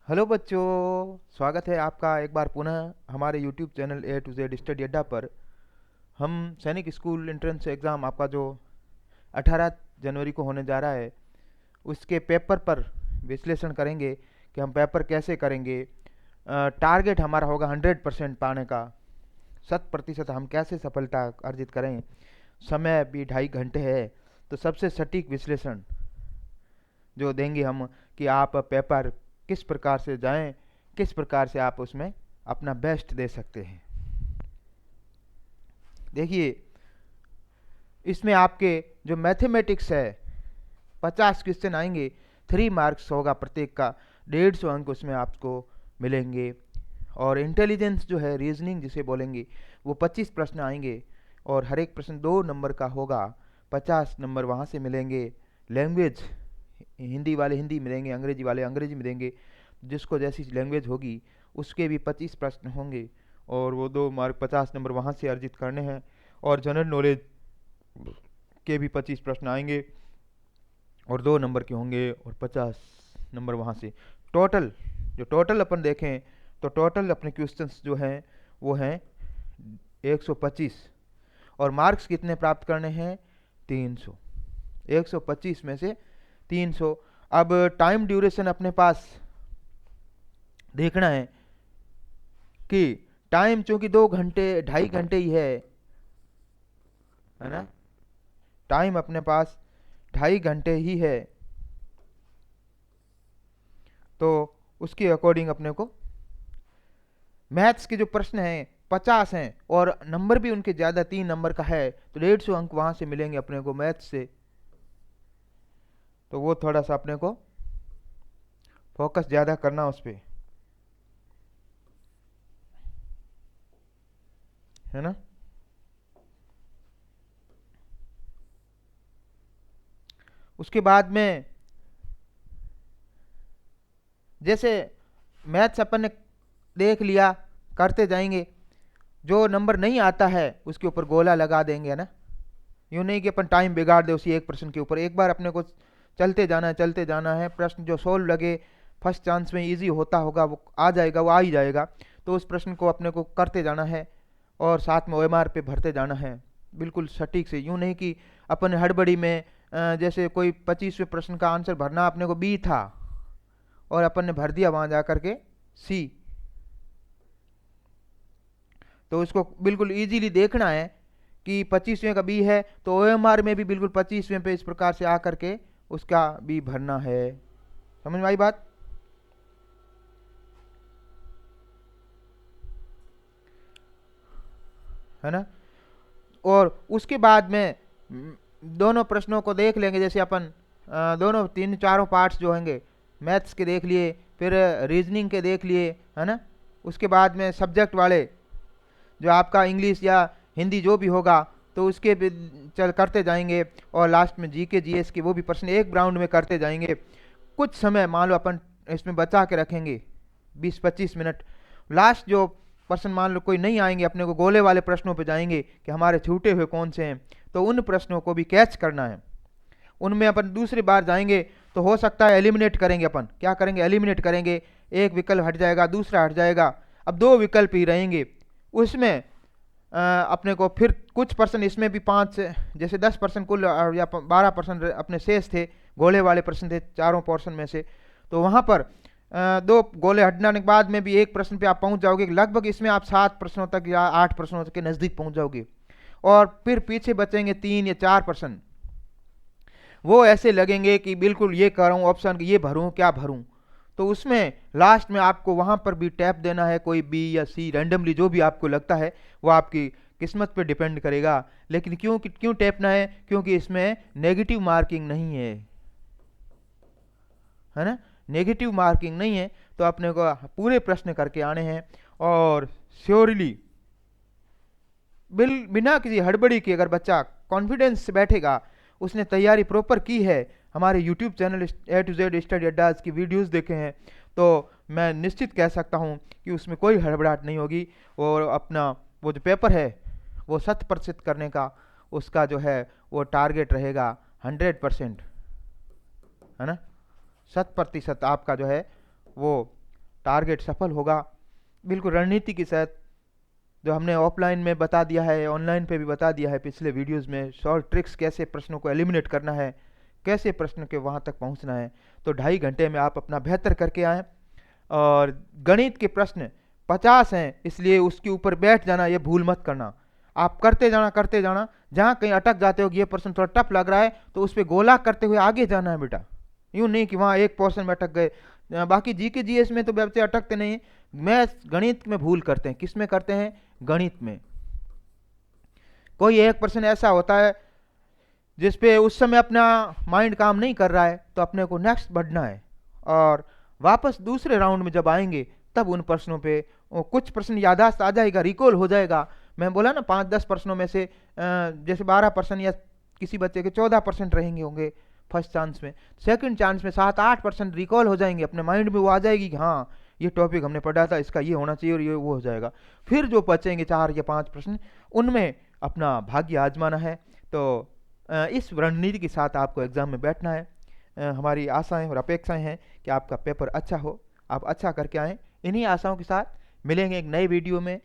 Hello बच्चों, स्वागत है आपका एक बार पुनः हमारे YouTube channel A to Z study Adda पर। हम सैनिक स्कूल एंट्रेंस एग्ज़ाम आपका जो 18 जनवरी को होने जा रहा है उसके पेपर पर विश्लेषण करेंगे कि हम पेपर कैसे करेंगे। टारगेट हमारा होगा 100% पाने का। 100% हम कैसे सफलता अर्जित करें। समय भी 2.5 घंटे है, तो सबसे सटीक विश्लेषण जो देंगे हम कि आप पेपर किस प्रकार से जाएं, किस प्रकार से आप उसमें अपना बेस्ट दे सकते हैं। देखिए, इसमें आपके जो मैथमेटिक्स है 50 क्वेश्चन आएंगे। 3 मार्क्स होगा प्रत्येक का, 150 अंक उसमें आपको मिलेंगे। और इंटेलिजेंस जो है, रीजनिंग जिसे बोलेंगे, वो 25 प्रश्न आएंगे और हर एक प्रश्न 2 नंबर का होगा। 50 नंबर वहाँ से मिलेंगे। लैंग्वेज, हिंदी वाले हिंदी मिलेंगे, अंग्रेजी वाले अंग्रेजी मिलेंगे। जिसको जैसी लैंग्वेज होगी उसके भी 25 प्रश्न होंगे और वो 2 मार्क 50 नंबर वहाँ से अर्जित करने हैं। और जनरल नॉलेज के भी 25 प्रश्न आएंगे और 2 नंबर के होंगे और 50 नंबर वहाँ से। टोटल जो टोटल अपन देखें तो टोटल अपने क्वेश्चंस जो हैं वो हैं 125। और मार्क्स कितने प्राप्त करने हैं? 300। 125 में से 300। अब टाइम ड्यूरेशन अपने पास देखना है कि टाइम चूंकि 2 घंटे 2.5 घंटे ही है ना। टाइम अपने पास 2.5 घंटे ही है, तो उसके अकॉर्डिंग अपने को मैथ्स के जो प्रश्न हैं 50 हैं और नंबर भी उनके ज़्यादा 3 नंबर का है, तो 150 अंक वहाँ से मिलेंगे अपने को मैथ्स से। तो वो थोड़ा सा अपने को फोकस ज़्यादा करना उस पर, है ना। उसके बाद में जैसे मैथ्स अपन ने देख लिया, करते जाएंगे। जो नंबर नहीं आता है उसके ऊपर गोला लगा देंगे, है ना। यूँ नहीं कि अपन टाइम बिगाड़ दे उसी एक प्रश्न के ऊपर। एक बार अपने को चलते जाना है, चलते जाना है। प्रश्न जो सोल्व लगे, फर्स्ट चांस में इजी होता होगा, वो आ जाएगा, वो आ ही जाएगा। तो उस प्रश्न को अपने को करते जाना है और साथ में OMR पे भरते जाना है, बिल्कुल सटीक से। यूँ नहीं कि अपन हड़बड़ी में जैसे कोई 25वें प्रश्न का आंसर भरना अपने को B था और अपन ने भर दिया वहाँ जा कर के C। तो उसको बिल्कुल इजीली देखना है कि 25वें का B है तो OMR में भी बिल्कुल 25वें पे इस प्रकार से आकर के उसका B भरना है। समझ में आई बात? है ना। और उसके बाद में दोनों प्रश्नों को देख लेंगे। जैसे अपन दोनों 3 4 पार्ट्स जो होंगे, मैथ्स के देख लिए, फिर रीजनिंग के देख लिए, है ना। उसके बाद में सब्जेक्ट वाले जो आपका इंग्लिश या हिंदी जो भी होगा तो उसके भी चल करते जाएंगे। और लास्ट में GK GS के वो भी प्रश्न एक राउंड में करते जाएंगे। कुछ समय मान लो अपन इसमें बचा के रखेंगे 20-25 मिनट। लास्ट जो पर्सन मान लो कोई नहीं आएंगे, अपने को गोले वाले प्रश्नों पे जाएंगे कि हमारे छूटे हुए कौन से हैं, तो उन प्रश्नों को भी कैच करना है। उनमें अपन दूसरी बार जाएंगे तो हो सकता है एलिमिनेट करेंगे। अपन क्या करेंगे? एलिमिनेट करेंगे। एक विकल्प हट जाएगा, दूसरा हट जाएगा, अब 2 विकल्प ही रहेंगे। उसमें अपने को फिर कुछ पर्सन इसमें भी 5 जैसे 10% कुल या 12% अपने शेष थे, गोले वाले प्रश्न थे चारों पोर्शन में से। तो वहाँ पर 2 गोले हटने के बाद में भी एक प्रश्न पे आप पहुंच जाओगे। लगभग इसमें आप 7 प्रश्नों तक या 8 प्रश्नों के नज़दीक पहुंच जाओगे। और फिर पीछे बचेंगे 3 या 4 प्रश्न, वो ऐसे लगेंगे कि बिल्कुल ये करूँ ऑप्शन, ये भरूँ क्या भरूँ। तो उसमें लास्ट में आपको वहाँ पर भी टैप देना है, कोई B या C रैंडमली जो भी आपको लगता है, वो आपकी किस्मत पे डिपेंड करेगा। लेकिन क्यों टैपना है? क्योंकि इसमें नेगेटिव मार्किंग नहीं है ना। नेगेटिव मार्किंग नहीं है, तो अपने को पूरे प्रश्न करके आने हैं। और श्योरली बिना किसी हड़बड़ी के अगर बच्चा कॉन्फिडेंस से बैठेगा, उसने तैयारी प्रॉपर की है, हमारे YouTube channel A to Z study अड्डा की वीडियोस देखे हैं, तो मैं निश्चित कह सकता हूँ कि उसमें कोई हड़बड़ाहट नहीं होगी। और अपना वो जो पेपर है वो 100% करने का उसका जो है वो टारगेट रहेगा 100%, है ना। 100% आपका जो है वो टारगेट सफल होगा। बिल्कुल रणनीति के साथ जो हमने ऑफलाइन में बता दिया है, ऑनलाइन पे भी बता दिया है पिछले वीडियोस में, शॉर्ट ट्रिक्स कैसे प्रश्नों को एलिमिनेट करना है, कैसे प्रश्न के वहाँ तक पहुँचना है। तो 2.5 घंटे में आप अपना बेहतर करके आएँ। और गणित के प्रश्न 50 हैं, इसलिए उसके ऊपर बैठ जाना, ये भूल मत करना। आप करते जाना करते जाना, जहाँ कहीं अटक जाते हो कि ये प्रश्न थोड़ा टफ लग रहा है तो उस पर गोला करते हुए आगे जाना है बेटा। यूँ नहीं कि वहाँ एक पोर्शन में अटक गए। बाकी जीके जीएस में तो बच्चे अटकते नहीं, मैथ्स गणित में भूल करते हैं। किस में करते हैं? गणित में। कोई एक प्रश्न ऐसा होता है जिसपे उस समय अपना माइंड काम नहीं कर रहा है, तो अपने को नेक्स्ट बढ़ना है, और वापस दूसरे राउंड में जब आएंगे तब उन प्रश्नों पे कुछ प्रश्न याददाश्त आ जाएगा, रिकॉल हो जाएगा। मैं बोला ना 5-10 प्रश्नों में से जैसे 12% या किसी बच्चे के 14% रहेंगे होंगे फर्स्ट चांस में, सेकंड चांस में 7-8% रिकॉल हो जाएंगे, अपने माइंड में वो आ जाएगी कि हाँ ये टॉपिक हमने पढ़ा था, इसका ये होना चाहिए, और ये वो हो जाएगा। फिर जो बचेंगे 4 या 5 प्रश्न, उनमें अपना भाग्य आजमाना है। तो इस रणनीति के साथ आपको एग्ज़ाम में बैठना है। हमारी आशाएं और अपेक्षाएं हैं कि आपका पेपर अच्छा हो, आप अच्छा करके आएँ। इन्हीं आशाओं के साथ मिलेंगे एक नए वीडियो में।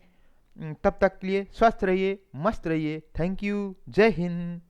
तब तक के लिए स्वस्थ रहिए, मस्त रहिए। Thank you. जय हिंद।